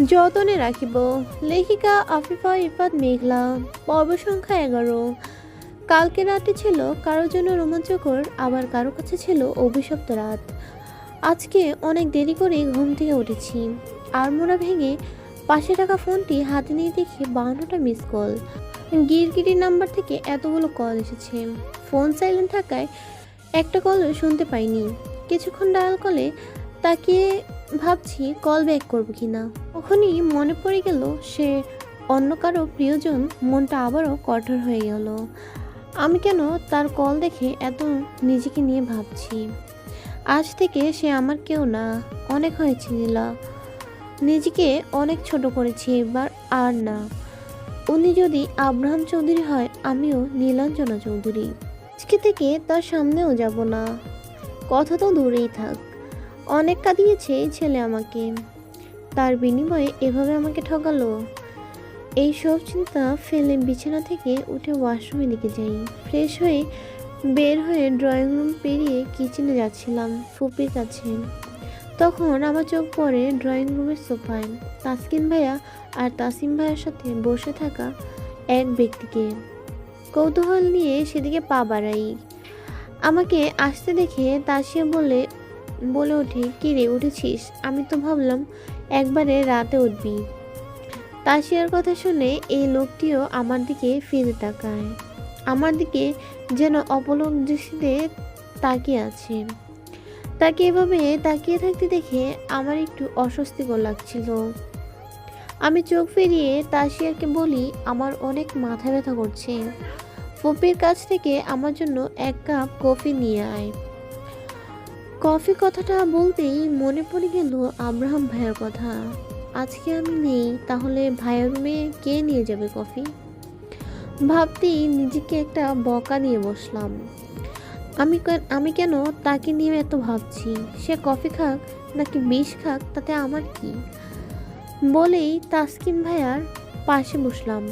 যতনে রাখিব। লেখিকা আফিফা ইফাত মেঘলা। পর্ব সংখ্যা 11। কালকে রাতে ছিল কারোর জন্য রোমাঞ্চকর, আবার কারো কাছে ছিল অভিশপ্ত রাত। আজকে অনেক দেরি করে ঘুম থেকে উঠেছি। আড়মোড়া ভেঙে পাশে রাখা ফোনটি হাতে নিয়ে দেখি 52টা মিস কল। গিরগিটির নাম্বার থেকে এতগুলো কল এসেছে। ফোন সাইলেন্ট থাকায় একটা কলও শুনতে পাইনি। কিছুক্ষণ ডায়াল কলে তাকিয়ে ভাবছি কল ব্যাক করবো কিনা। তখনই মনে পড়ে গেল সে অন্য কারো প্রিয়জন। মনটা আবারও কঠোর হয়ে গেল। আমি কেন তার কল দেখে এত নিজেকে নিয়ে ভাবছি। আজ থেকে সে আমার কেউ না। অনেক হয়েছে নীলা, নিজেকে অনেক ছোট করেছি, এবার আর না। উনি যদি আব্রাহাম চৌধুরী হয়, আমিও নীলাঞ্জনা চৌধুরী। আজকে থেকে তার সামনেও যাব না। কথা তো দূরেই থাক, অনেক কাঁদিয়েছে এই ছেলে আমাকে। তার বিনিময়ে এভাবে আমাকে ঠকালো। এই সব চিন্তা ফেলে বিছানা থেকে উঠে ওয়াশরুমে দিকে যাই। ফ্রেশ হয়ে বের হয়ে ড্রয়িং রুম পেরিয়ে কিচেনে যাচ্ছিলাম ফুপির কাছে। তখন আমার চোখ পড়ে ড্রয়িং রুমের সোফায় তাসকিন ভাইয়া আর তাসিম ভাইয়ার সাথে বসে থাকা এক ব্যক্তিকে। কৌতূহল নিয়ে সেদিকে পা বাড়াই। আমাকে আসতে দেখে তাসিয়া বলে ওঠে, "কি রে, উঠেছিস? আমি তো ভাবলাম একবারে রাতে উঠবি।" তাসিয়ার কথা শুনে এই লোকটিও আমার দিকে ফিরে তাকায়। আমার দিকে যেন অপলক দৃষ্টিতে তাকিয়ে আছে। তাকে এভাবে তাকিয়ে থাকতে দেখে আমার একটু অস্বস্তিকর লাগছিল। আমি চোখ ফিরিয়ে তাসিয়াকে বলি, "আমার অনেক মাথা ব্যথা করছে। ফুপির কাছ থেকে আমার জন্য 1 কাপ কফি নিয়ে আয়।" কফি কথাটা বলতেই মনে পড়ে গেল আব্রাহাম ভাইয়ার কথা। আজকে আমি নেই, তাহলে ভাইয়ার রুমে কে নিয়ে যাবে কফি? ভাবতেই নিজেকে একটা বকা দিয়ে বসলাম। আমি কেন তাকে নিয়ে এত ভাবছি? সে কফি খাক নাকি বিষ খাক, তাতে আমার কি? বলেই তাসকিন ভাইয়ার পাশে বসলাম।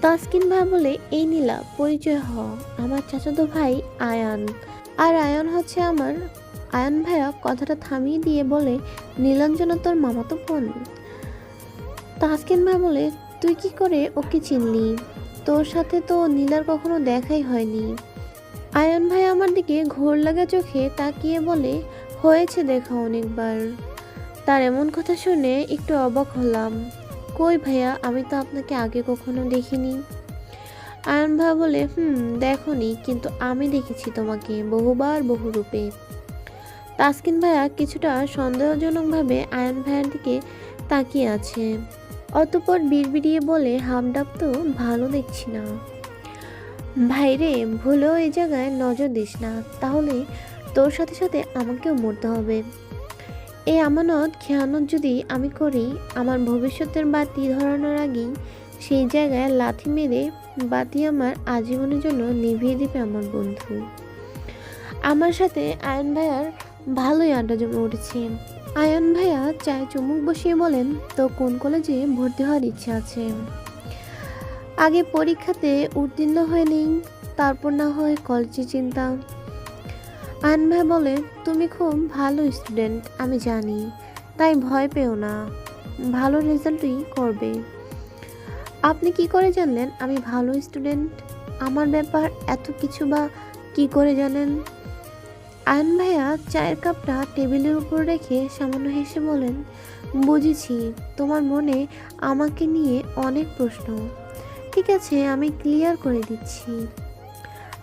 তাসকিন ভাইয়া বলে, "এই নীলা, পরিচয় হ, আমার চাচাতো ভাই আয়ান। আর আয়ান হচ্ছে আমার।" আয়ান ভাইয়া কথাটা থামিয়ে দিয়ে বলে, "নীলাঞ্জনা তোর মামাতো বোন?" তাসকিন ভাইয়া বলে, "তুই কি করে ওকে চিনলি? তোর সাথে তো নীলার কখনো দেখাই হয়নি।" আয়ান ভাই আমার দিকে ঘোর লাগা চোখে তাকিয়ে বলে, "হয়েছে দেখা অনেকবার।" তার এমন কথা শুনে একটু অবাক হলাম। "কই ভাইয়া, আমি তো আপনাকে আগে কখনো দেখিনি।" আয়ান ভাইয়া বলে, দেখোনি, কিন্তু আমি দেখেছি তোমাকে বহুবার বহু রূপে।" তাসকিন ভাইয়া কিছুটা সন্দেহজনকভাবে আয়ান ভাইয়ার দিকে তাকিয়ে আছে। অতঃপর বিড়বিড়িয়ে বলে, "হামডাব তো ভালো দেখছি না। ভাইরে, ভুলেও এই জায়গায় নজর দিস না, তাহলে তোর সাথে সাথে আমাকেও মরতে হবে। এই আমানত খেয়ানত যদি আমি করি, আমার ভবিষ্যতের বাতি ধরানোর আগেই সেই জায়গায় লাথি মেরে বাতি আমার আজীবনের জন্য নিভিয়ে দিবে আমার বন্ধু।" আমার সাথে আয়ন ভাইয়ার ভালোই আড্ডা জমে উঠেছে। আয়ন ভাইয়া চায়ে চুমুক বসিয়ে বলেন, "তো কোন কলেজে ভর্তি হওয়ার ইচ্ছে আছে? আগে পরীক্ষাতে উত্তীর্ণ হয়ে নেই, তারপর না হয় কলেজে চিন্তা।" আয়ন ভাই বলে, "তুমি খুব ভালো স্টুডেন্ট আমি জানি, তাই ভয় পেও না, ভালো রেজাল্টই করবে।" "আপনি কি করে জানলেন আমি ভালো স্টুডেন্ট? আমার ব্যাপার এত কিছু বা কি করে জানেন?" আয়ন ভাইয়া চায়ের কাপটা টেবিলের উপর রেখে সামান্য হেসে বলেন, "বুঝেছি, তোমার মনে আমাকে নিয়ে অনেক প্রশ্ন। ঠিক আছে, আমি ক্লিয়ার করে দিচ্ছি।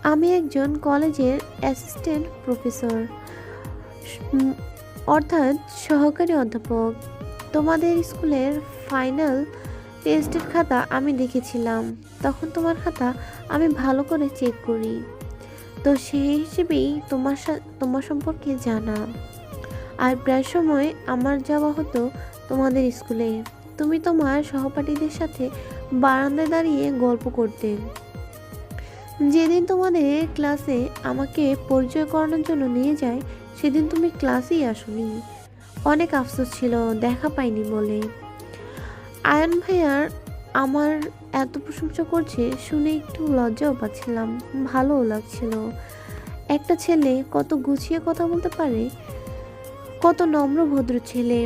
আমি একজন কলেজের অ্যাসিস্ট্যান্ট প্রফেসর, অর্থাৎ সহকারী অধ্যাপক। তোমাদের স্কুলের ফাইনাল টেস্টের খাতা আমি দেখেছিলাম। তখন তোমার খাতা আমি ভালো করে চেক করি, তো সেই হিসেবেই তোমার সম্পর্কে জানা। আর প্রায় সময় আমার যাওয়া হতো তোমাদের স্কুলে। তুমি তোমার সহপাঠীদের সাথে বারান্দায় দাঁড়িয়ে গল্প করতে। যেদিন তোমাদের ক্লাসে আমাকে পরিচয় করানোর জন্য নিয়ে যায়, সেদিন তুমি ক্লাসেই আসোনি। অনেক আফসোস ছিল দেখা পাইনি বলে।" আয়ন ভাইয়ার আমার এত প্রশংসা করছে শুনে একটু লজ্জাও পাচ্ছিলাম, ভালোও লাগছিল। একটা ছেলে কত গুছিয়ে কথা বলতে পারে, কত নম্র ভদ্র ছেলে,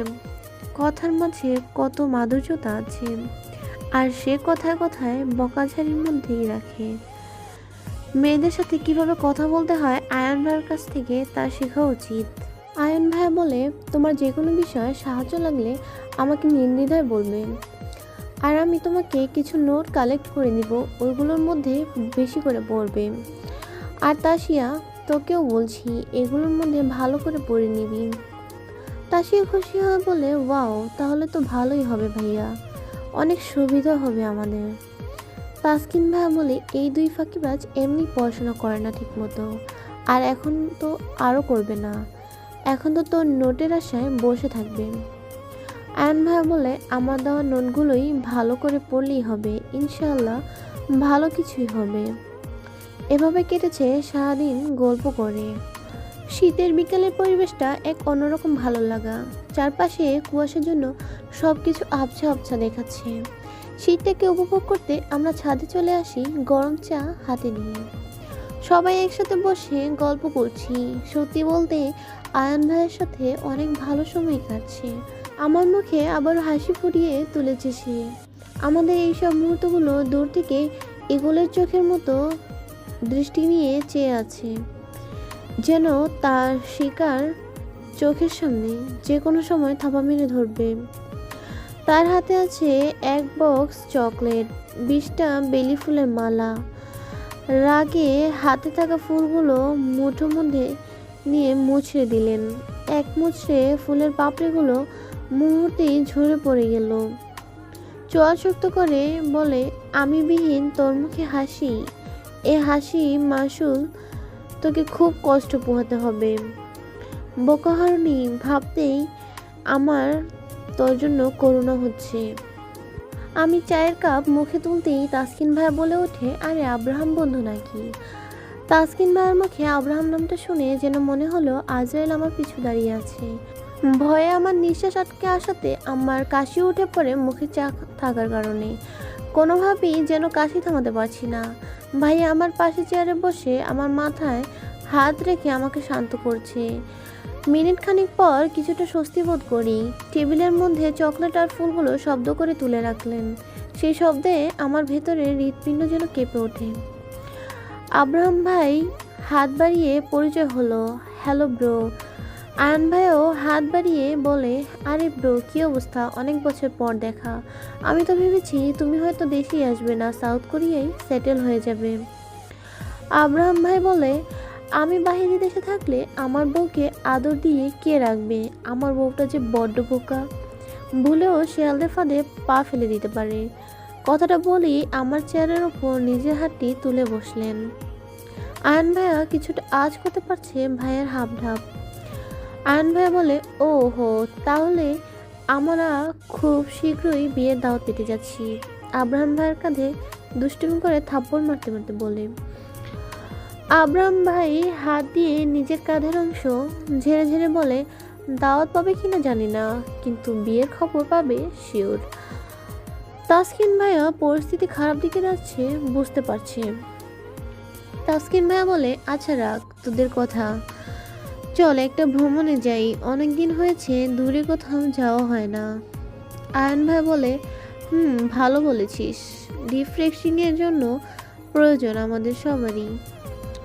কথার মাঝে কত মাধুর্যতা আছে, আর সে কথায় কথায় বকাঝারির মধ্যেই রাখে। মেয়েদের সাথে কিভাবে কথা বলতে হয় আয়ান ভাইয়ের কাছ থেকে তা শেখা উচিত। আয়ান ভাইয়া বলে, তোমার যে কোনো বিষয়ে সাহায্য লাগলে আমাকে নির্দ্বিধায় বলবে, আর আমি তোমাকে কিছু নোট কালেক্ট করে দিব, ওইগুলোর মধ্যে বেশি করে পড়বে। আর তাসিয়া, তোকেও বলছি এগুলোর মধ্যে ভালো করে পড়ে নিবি। তাসিয়া খুশি হয়ে বলে, ওয়াও, তাহলে তো ভালোই হবে ভাইয়া, অনেক সুবিধা হবে আমাদের। তাসকিন ভাইয়া বলে, এই দুই ফাঁকিবাজ এমনি পড়াশোনা করে না ঠিক মতো, আর এখন তো আরও করবে না, এখন তো তোর নোটের আশায় বসে থাকবে। আয়ান ভাইয়া বলে, আমার দেওয়া নোটগুলোই ভালো করে পড়লেই হবে, ইনশাআল্লাহ ভালো কিছুই হবে। এভাবে কেটেছে সারাদিন গল্প করে। শীতের বিকেলের পরিবেশটা এক অন্যরকম ভালো লাগা, চারপাশে কুয়াশার জন্য সব কিছু আবছা আবছা দেখাচ্ছে। শীতটাকে উপভোগ করতে আমরা ছাদে চলে আসি গরম চা হাতে নিয়ে। সবাই একসাথে বসে গল্প করছি। সত্যি বলতে আয়ান ভাইয়ের সাথে অনেক ভালো সময় কাটছে। আমার মুখে আবার হাসি ফুটিয়ে তুলেছে সে। আমাদের এইসব মুহূর্তগুলো দূর থেকে ইগলের চোখের মতো দৃষ্টি নিয়ে চেয়ে আছে, যেন তার শিকার চোখের সামনে যে কোনো সময় থাপা মেরে ধরবে। তার হাতে আছে এক বক্স চকলেট, 20টা বেলি ফুলের মালা। রাগে হাতে থাকা ফুলগুলো মুঠোর মধ্যে নিয়ে মুছড়ে দিলেন। এক মুছড়ে ফুলের পাপড়িগুলো মুহূর্তেই ঝরে পড়ে গেল। চোয়াল শক্ত করে বলে, আমি বিহীন তোর মুখে হাসি, এ হাসি মাসুল তোকে খুব কষ্ট পোহাতে হবে। বোকাহারণী, ভাবতেই আমার তোর জন্য করুণা হচ্ছে। আমি চায়ের কাপ মুখে তুলতেই তাসকিন ভাইয়া বলে ওঠে, আরে আব্রাহাম বন্ধু নাকি? তাসকিন ভাইয়ের মুখে আব্রাহাম নামটা শুনে যেন মনে হলো আজরাইল আমার পিছু দাঁড়িয়ে আছে। ভয়ে আমার নিঃশ্বাস আটকে আসাতে আমার কাশি উঠে পড়ে মুখে চা থাকার কারণে। কোনোভাবেই যেন কাশি থামাতে পারছি না। ভাইয়া আমার পাশে চেয়ারে বসে আমার মাথায় হাত রেখে আমাকে শান্ত করছে। মিনিট খানিক পর কিছুটা স্বস্তি বোধ করি। টেবিলের মধ্যে চকলেট আর ফুলগুলো শব্দ করে তুলে রাখলেন। সেই শব্দে আমার ভেতরে হৃৎপিণ্ড যেন কেঁপে ওঠে। আব্রাহাম ভাই হাত বাড়িয়ে পরিচয় হলো, হ্যালো ব্রো। আয়ান ভাইও হাত বাড়িয়ে বলে, আরে ব্রো, কী অবস্থা, অনেক বছর পর দেখা। আমি তো ভেবেছি তুমি হয়তো দেশেই আসবে না, সাউথ কোরিয়ায় সেটেল হয়ে যাবে। আব্রাহাম ভাই বলে, আমি বাহিরে দেশে থাকলে আমার বউকে আদর দিয়ে কে রাখবে? আমার বউটা যে বড্ড বোকা, ভুলেও শেয়ালদের ফাঁদে পা ফেলে দিতে পারে। কথাটা বলি আমার চেয়ারের ওপর নিজের হাতটি তুলে বসলেন। আয়ান ভাইয়া কিছুটা আঁচ করতে পারছে ভাইয়ের হাবভাব। আয়ান ভাইয়া বলে, ও হো, তাহলে আমরা খুব শীঘ্রই বিয়ের দাওয়াত পেতে যাচ্ছি। আব্রাহাম ভাইয়ের কাঁধে দুষ্টুমি করে থাপ্পড় মারতে মারতে বলে। আব্রাহাম ভাই হাত দিয়ে নিজের কাঁধের অংশ ঝেড়ে ঝেড়ে বলে, দাওয়াত পাবে কিনা জানি না, কিন্তু বিয়ের খবর পাবে শিওর। তাসকিন ভাইয়া পরিস্থিতি খারাপ দিকে যাচ্ছে বুঝতে পারছে। তাসকিন ভাইয়া বলে, আচ্ছা রাখ তোদের কথা, চল একটা ভ্রমণে যাই, অনেক দিন হয়েছে দূরে কোথাও যাওয়া হয় না। আয়ান ভাই বলে, ভালো বলেছিস, রিফ্রেশিংয়ের জন্য প্রয়োজন আমাদের সবারই।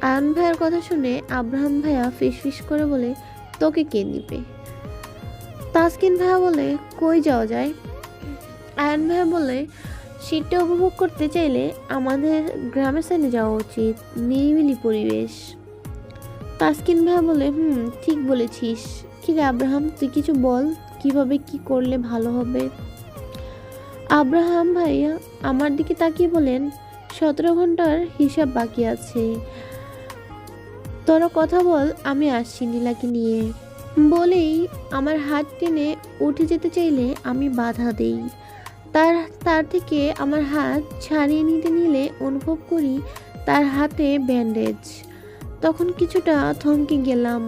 আয়ান ভাইয়ের কথা শুনে আব্রাহাম ভাইয়া ফিসফিস করে বলে, তোকে কে নিবে? তাসকিন ভাইয়া বলে, কই যাওয়া যায়? আয়ান ভাইয়া বলে, শীতটা উপভোগ করতে চাইলে আমাদের গ্রামের সাইডে যাওয়া উচিত, নিরিবিলি পরিবেশ। তাসকিন ভাইয়া বলে, ঠিক বলেছিস। কি রে আব্রাহাম, তুই কিছু বল, কিভাবে কি করলে ভালো হবে? আব্রাহাম ভাইয়া আমার দিকে তাকিয়ে বলেন, 17 ঘন্টার হিসাব বাকি আছে, তোরা কথা বল, আমি আসছি নীলাকে নিয়ে। বলেই আমার হাত টেনে উঠে যেতে চাইলে আমি বাধা দেই। তার থেকে আমার হাত ছাড়িয়ে নিতে নিলে অনুভব করি তার হাতে ব্যান্ডেজ। তখন কিছুটা থমকে গেলাম।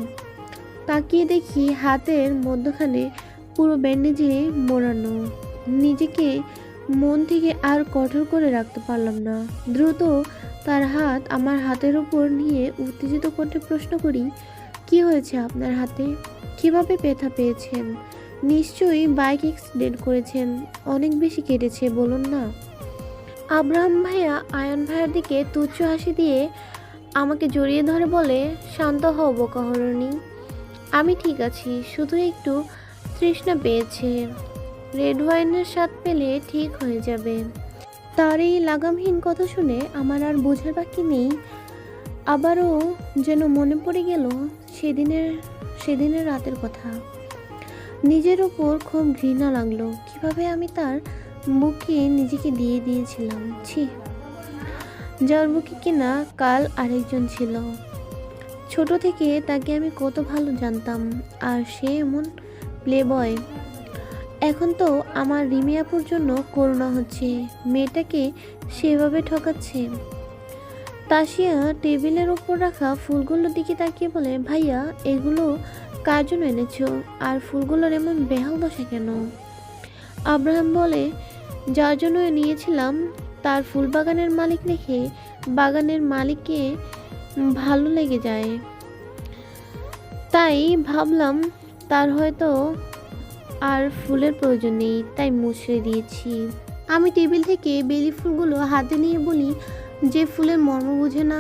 তাকিয়ে দেখি হাতের মধ্যখানে পুরো ব্যান্ডেজে মোড়ানো। নিজেকে মন থেকে আর কঠোর করে রাখতে পারলাম না। দ্রুত তার হাত আমার হাতের উপর নিয়ে উত্তেজিত কণ্ঠে প্রশ্ন করি, কি হয়েছে আপনার হাতে? কিভাবে ব্যথা পেয়েছেন? নিশ্চয়ই বাইক অ্যাক্সিডেন্ট করেছেন, অনেক বেশি কেটেছে বলুন না। আব্রাহাম ভাইয়া আয়ান ভাইয়ার দিকে তুচ্ছ হাসি দিয়ে আমাকে জড়িয়ে ধরে বলে, শান্ত হও বোকাহরণী, আমি ঠিক আছি, শুধু একটু তৃষ্ণা পেয়েছে, রেড ওয়াইনের স্বাদ পেলে ঠিক হয়ে যাবে। তার এই লাগামহীন কথা শুনে আমার আর বোঝার বাকি নেই। আবারও যেন মনে পড়ে গেল সেদিনের রাতের কথা। নিজের ওপর খুব ঘৃণা লাগলো, কিভাবে আমি তার বুকে নিজেকে দিয়ে দিয়েছিলাম। ছি, যার বুকে কিনা কাল আরেকজন ছিল। ছোট থেকে তাকে আমি কত ভালো জানতাম, আর সে এমন প্লে বয়। এখন তো আমার রিমিয়াপুর জন্য করুণা হচ্ছে, মেয়েটাকে সেভাবে ঠকাচ্ছে। তাসিয়া টেবিলের ওপর রাখা ফুলগুলোর দিকে তাকিয়ে বলে, ভাইয়া এগুলো কার জন্য এনেছো, আর ফুলগুলোর এমন বেহাল দশা কেন? আব্রাহাম বলে, যার জন্য নিয়েছিলাম তার ফুল বাগানের মালিক রেখে বাগানের মালিককে ভালো লেগে যায়, তাই ভাবলাম তার হয়তো আর ফুলের প্রয়োজন নেই, তাই মুছড়ে দিয়েছি। আমি টেবিল থেকে বেলি ফুলগুলো হাতে নিয়ে বলি, যে ফুলের মর্ম বোঝে না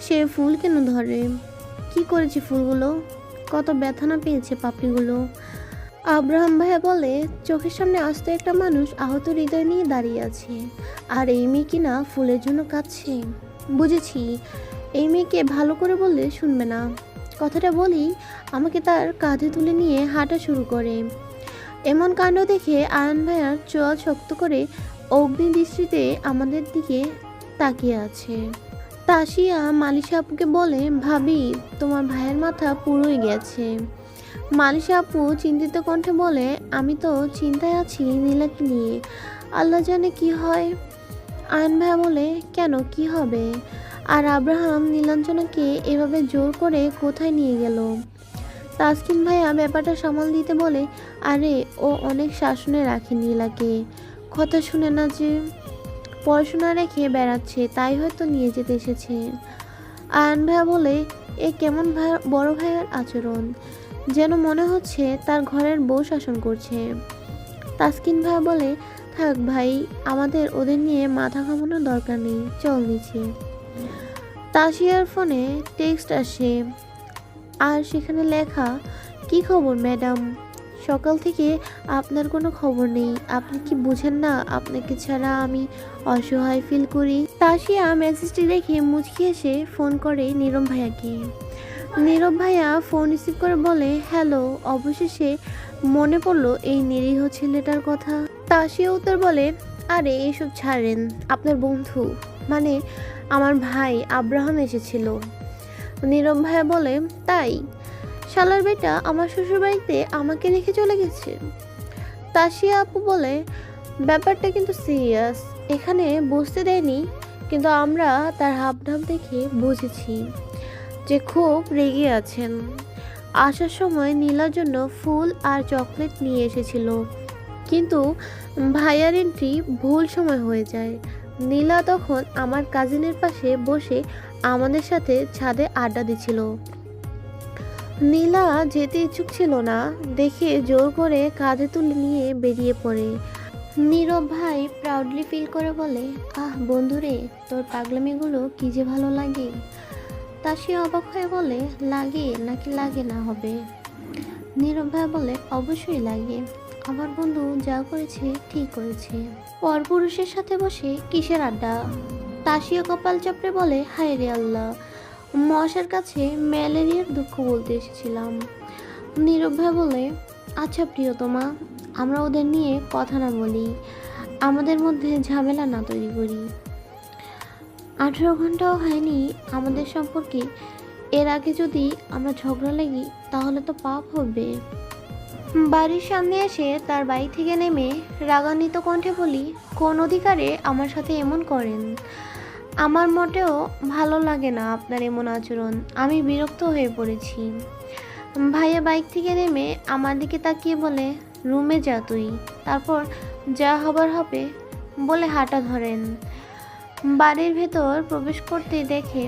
সে ফুল কেন ধরে? কি করেছে ফুলগুলো? কত ব্যথা না পেয়েছে পাপড়িগুলো। আব্রাহাম ভাইয়া বলে, চোখের সামনে আস্ত একটা মানুষ আহত হৃদয় নিয়ে দাঁড়িয়ে আছে, আর এই মেয়ে কিনা ফুলের জন্য কাঁদছে। বুঝেছি, এই মেয়েকে ভালো করে বললে শুনবে না। কথাটা বলি আমাকে তার কাঁধে তুলে নিয়ে হাঁটা শুরু করে। এমন কাণ্ড দেখে আয়ান ভাইয়ার চোয়াল শক্ত করে অগ্নি দৃষ্টিতে আমাদের দিকে তাকিয়ে আছে। তাসিয়া মালিশা আপুকে বলে, ভাবি তোমার ভাইয়ের মাথা পুরোই গেছে। মালিশা আপু চিন্তিত কণ্ঠে বলে, আমি তো চিন্তায় আছি নীলাকে নিয়ে, আল্লাহ জানে কি হয়। আয়ন ভাইয়া বলে, কেন, কি হবে? আর আব্রাহাম নীলাঞ্জনাকে এভাবে জোর করে কোথায় নিয়ে গেল? তাসকিন ভাইয়া ব্যাপারটা সামাল দিতে বলে, আরে ও অনেক শাসনে রাখে নীলাকে, কথা শুনে না যে, পড়াশোনা রেখে বেড়াচ্ছে, তাই হয়তো নিয়ে যেতে এসেছে। আয়ন ভাইয়া বলে, এ কেমন বড় ভাইয়ের আচরণ, যেন মনে হচ্ছে তার ঘরের বউ শাসন করছে। তাসকিন ভাইয়া বলে, থাক ভাই, আমাদের ওদের নিয়ে মাথা ঘামানোর দরকার নেই, চল নিচে। তাসিয়ার ফোনে টেক্সট আসে, আর সেখানে লেখা, কি খবর ম্যাডাম, সকাল থেকে আপনার কোনো খবর নেই, আপনি কি বুঝেন না আপনাকে ছাড়া আমি অসহায় ফিল করি? তাসিয়া মেসেজটি দেখে মুচকি এসে ফোন করে নীরব ভাইয়াকে। নীরব ভাইয়া ফোন রিসিভ করে বলে, হ্যালো, অবশেষে মনে পড়লো এই নিরীহ ছেলেটার কথা। তাসিয়া উত্তর বলে, আরে এইসব ছাড়েন, আপনার বন্ধু মানে আমার ভাই আব্রাহাম এসেছিল। নীরব ভাইয়া বলে, তাই? শালার বেটা আমার শ্বশুরবাড়িতে আমাকে রেখে চলে গেছে। তাসিয়া আপু বলে, ব্যাপারটা কিন্তু সিরিয়াস, এখানে বসতে দেয়নি, কিন্তু আমরা তার হাবভাব দেখে বুঝেছি যে খুব রেগে আছেন। আসার সময় নীলার জন্য ফুল আর চকলেট নিয়ে এসেছিল, কিন্তু ভাইয়ার এন্ট্রি ভুল সময় হয়ে যায়। নীলা তখন আমার কাজিনের পাশে বসে আমাদের সাথে ছাদে আড্ডা দিচ্ছিল। নীলা যেতে ইচ্ছুক ছিল না দেখে জোর করে কাঁধে তুলে নিয়ে বেরিয়ে পড়ে। নীরব ভাই প্রাউডলি ফিল করে বলে, আহ বন্ধুরে, তোর পাগলামিগুলো কি যে ভালো লাগে। তাসিয়া অবাক হয়ে বলে, লাগে নাকি লাগে না হবে? নীরব ভাই বলে, অবশ্যই লাগে, আমার বন্ধু যা করেছে ঠিক করেছে। পরপুরুষের সাথে বসে কিসের আড্ডা? তাসিয়া কপাল চাপড়ে বলে, হায় রে আল্লাহ, মশার কাছে ম্যালেরিয়ার দুঃখ বলতে এসেছিলাম। নীরব ভাই বলে, আচ্ছা প্রিয়তমা, আমরা ওদের নিয়ে কথা না বলি, আমাদের মধ্যে ঝামেলা না তৈরি করি। 18 ঘন্টাও হয়নি আমাদের সম্পর্কে, এর আগে যদি আমরা ঝগড়া লাগি তাহলে তো পাপ হবে। বাড়ির সামনে এসে তার বাইক থেকে নেমে রাগান্বিত কণ্ঠে বলি, কোন অধিকারে আমার সাথে এমন করেন? আমার মোটেও ভালো লাগে না আপনার এমন আচরণ, আমি বিরক্ত হয়ে পড়েছি। ভাইয়া বাইক থেকে নেমে আমার দিকে তাকিয়ে বলে, রুমে যা তুই, তারপর যা হবার হবে বলে হাঁটা ধরেন। বাড়ির ভেতর প্রবেশ করতে দেখে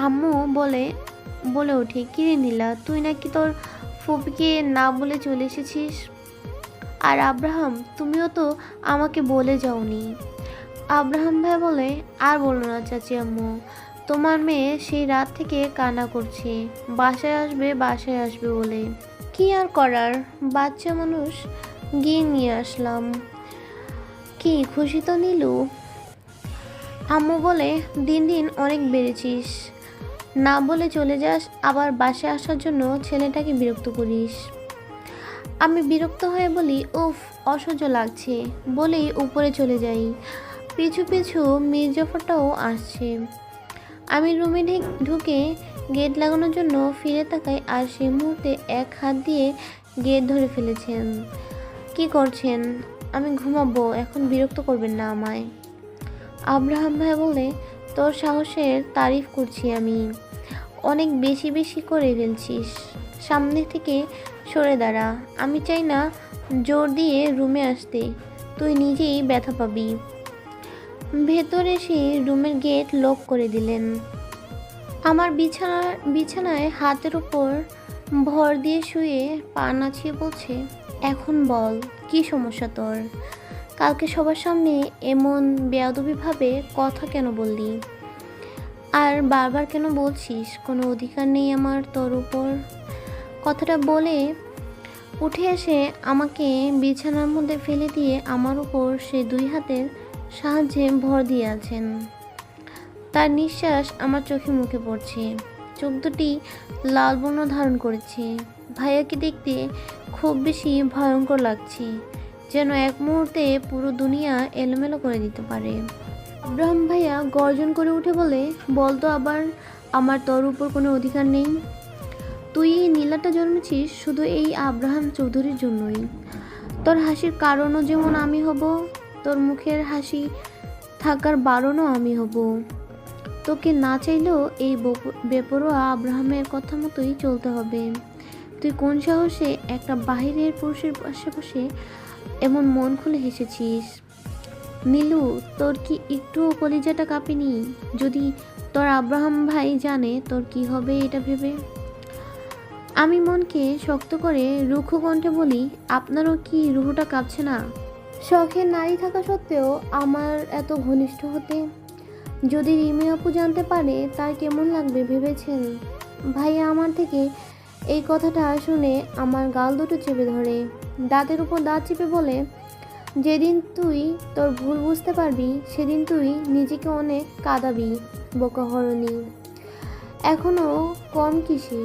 আম্মু বলে ওঠে, কিরে নীলা, তুই নাকি তোর ফুপিকে না বলে চলে এসেছিস। আর আব্রাহাম, তুমিও তো আমাকে বলে যাওনি। আব্রাহাম ভাই বলে, আর বলো না চাচি আম্মু, তোমার মেয়ে সেই রাত থেকে কান্না করছে বাসায় আসবে বাসায় আসবে বলে। কি আর করার, বাচ্চা মানুষ, গিয়ে নিয়ে আসলাম। কি খুশি তো নীলু? আম্মু বলে, দিন দিন অনেক বেড়েছিস, না বলে চলে যাস, আবার বাসায় আসার জন্য ছেলেটাকে বিরক্ত করিস। আমি বিরক্ত হয়ে বলি, উফ অসহ্য লাগছে, বলেই উপরে চলে যাই। পিছু পিছু মির্জাফরটাও আসছে। আমি রুমে ঢুকে গেট লাগানোর জন্য ফিরে তাকাই, আর সেই মুহূর্তে এক হাত দিয়ে গেট ধরে ফেলেছেন। কি করছেন? আমি ঘুমাবো, এখন বিরক্ত করবেন না আমায়। আব্রাহাম ভাই বলে, তোর সাহসের তারিফ করছি আমি, অনেক বেশি বেশি করে ফেলছিস। সামনে থেকে সরে দাঁড়া, আমি চাই না জোর দিয়ে রুমে আসতে, তুই নিজেই ব্যথা পাবি। ভেতরে এসে রুমের গেট লক করে দিলেন। আমার বিছানায় হাতের উপর ভর দিয়ে শুয়ে পা নাচিয়ে বলছে, এখন বল কি সমস্যা তোর? কালকে সবার সামনে এমন বেয়াদবিভাবে কথা কেন বললি? আর বারবার কেন বলছিস কোনো অধিকার নেই আমার তোর উপর? কথাটা বলে উঠে এসে আমাকে বিছানার মধ্যে ফেলে দিয়ে আমার উপর সে দুই হাতের সাহায্যে ভর দিয়ে আছেন। তার নিঃশ্বাস আমার চোখে মুখে পড়ছে, চোখ দুটি লাল বর্ণ ধারণ করেছে। ভাইয়াকে দেখতে খুব বেশি ভয়ঙ্কর লাগছে, যেন এক মুহূর্তে পুরো দুনিয়া এলোমেলো করে দিতে পারে। আব্রাহাম ভাইয়া গর্জন করে উঠে বলে, বলতো আবার আমার তোর উপর কোনো অধিকার নেই? তুই এই নীলাটা জন্মেছিস শুধু এই আব্রাহাম চৌধুরীর জন্যই। তোর হাসির কারণও যেমন আমি হব, তোর মুখের হাসি থাকার বারণও আমি হব। তোকে না চাইলেও এই বেপরোয়া আব্রাহামের কথা মতোই চলতে হবে। তুই কোন সাহসে একটা বাহিরের পুরুষের আশেপাশে এমন মন খুলে হেসেছিস? নীলু, তোর কি একটুও কলিজাটা কাঁপেনি? যদি তোর আব্রাহাম ভাই জানে তোর কি হবে এটা ভেবে? আমি মনকে শক্ত করে রুক্ষ কণ্ঠে বলি, আপনারও কি রুহটা কাঁপছে না? শখের নারী থাকা সত্ত্বেও আমার এত ঘনিষ্ঠ হতে? যদি রিমি আপু জানতে পারে তার কেমন লাগবে ভেবেছেন? ভাইয়া আমার থেকে এই কথাটা শুনে আমার গাল দুটো চেপে ধরে, দাঁতের উপর দাঁত চেপে বলে, যেদিন তুই তোর ভুল বুঝতে পারবি সেদিন তুই নিজেকে অনেক কাঁদাবি বোকা হরণী। এখনও কম কিসে?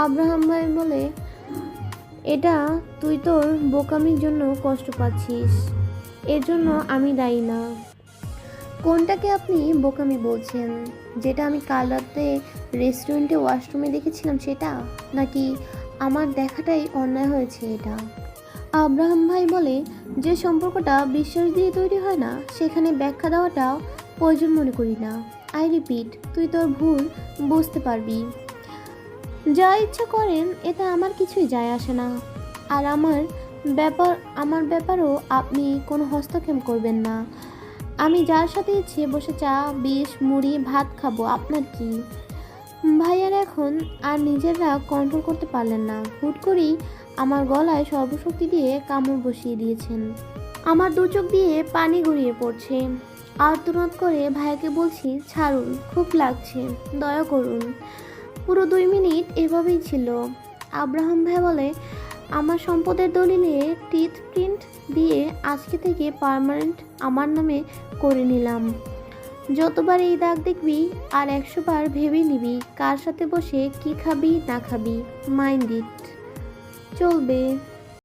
আব্রাহাম ভাই বলে, এটা তুই তোর বোকামির জন্য কষ্ট পাচ্ছিস, এর জন্য আমি দায়ী না। কোনটাকে আপনি বোকামি বলছেন? যেটা আমি কাল রাতে রেস্টুরেন্টে ওয়াশরুমে দেখেছিলাম সেটা, নাকি আমার দেখাটাই অন্যায় হয়েছে এটা? আব্রাহাম ভাই বলে, যে সম্পর্কটা বিশ্বাস দিয়ে তৈরি হয় না সেখানে ব্যাখ্যা দেওয়াটা প্রয়োজন মনে করি না। আই রিপিট, তুই তোর ভুল বুঝতে পারবি। যা ইচ্ছা করেন, এতে আমার কিছুই যায় আসে না। আর আমার ব্যাপারও আপনি কোনো হস্তক্ষেপ করবেন না। আমি যার সাথে ইচ্ছে বসে চা, বিষ, মুড়ি, ভাত খাবো, আপনার কি? ভাইয়ার এখন আর নিজের রাগ কন্ট্রোল করতে পারলেন না, হুট করেই আমার গলায় সর্বশক্তি দিয়ে কামড় বসিয়ে দিয়েছেন। আমার দু চোখ দিয়ে পানি গড়িয়ে পড়ছে। আর্তনাদ করে ভাইয়াকে বলছি, ছাড়ুন, খুব লাগছে, দয়া করুন। পুরো 2 মিনিট এভাবেই ছিল। আব্রাহাম ভাই বলে, আমার সম্পদের দলিলে টিথ প্রিন্ট দিয়ে আজকে থেকে পার্মানেন্ট আমার নামে করে নিলাম। যতবার এই দাগ দেখবি আর 100 বার ভেবে নিবি কার সাথে বসে কি খাবি না খাবি। Mind it. চলবে।